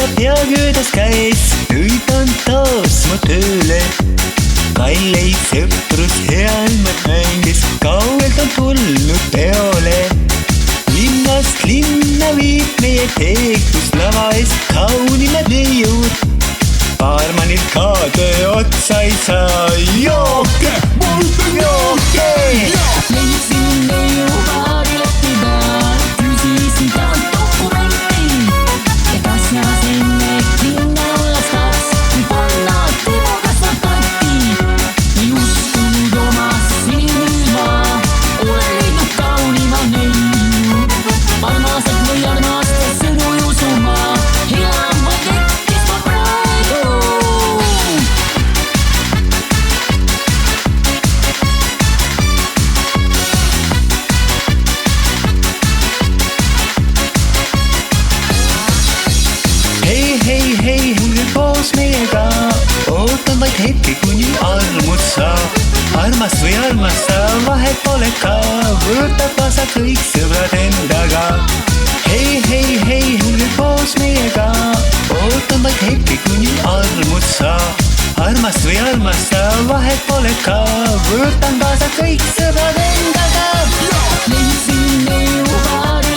ja peaköödas käis, nüüd on taas mu tööle. kalleid sõprus healmad mängis, kaugelt on tulnud peole. linnast linna viib meie tee, kus lava ees kaunimad neiud. baarmanil ka töö otsa ei saa, jooke, mul jooke. leidsin neiu baarileti peal, küsisin talt dokumenti ja kas jas enne linna lastas või panna tema kasvab kanti. ei uskunud omas silma, olen leidnud kaunima neiu. armastad või armastad, sõnu ei usu ma, elan vaid hetkes ma praegu. hei, hulge koos meiega, ootan vaid hetke, kuni armud saab. armast või armasta, vahet pole ka, võtab kaasa kõik sõbrad endaga. hei, hulge koos meiega, ootan vaid hetke, kuni armud saab. armast või armasta, vahet pole ka, võtan kaasa kõik sõbrad endaga. leidsin neiu baari